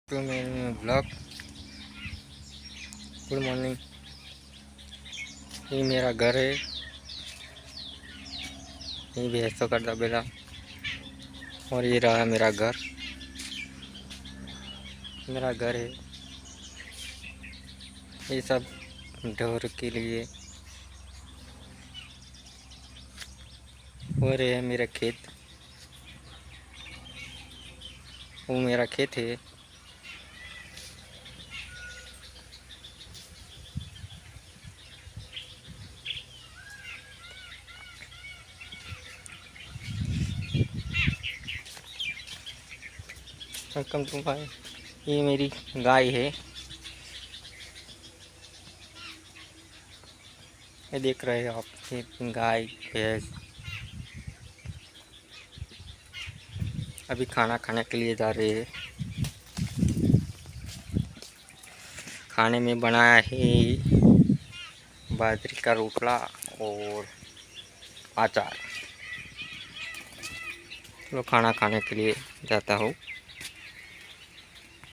To मेरे blog. Good morning. ये मेरा घर है, ये भैंसों का तबेला और ये रहा मेरा घर। मेरा घर है, ये सब ढोर के लिए। और ये है मेरा खेत, वो मेरा खेत है। वेलकम टू भाई। ये मेरी गाय है, ये देख रहे हो आप, ये गाय भैंस अभी खाना खाने के लिए जा रहे हैं। खाने में बनाया है बाजरे का रोटला और अचार। तो खाना खाने के लिए जाता हूँ।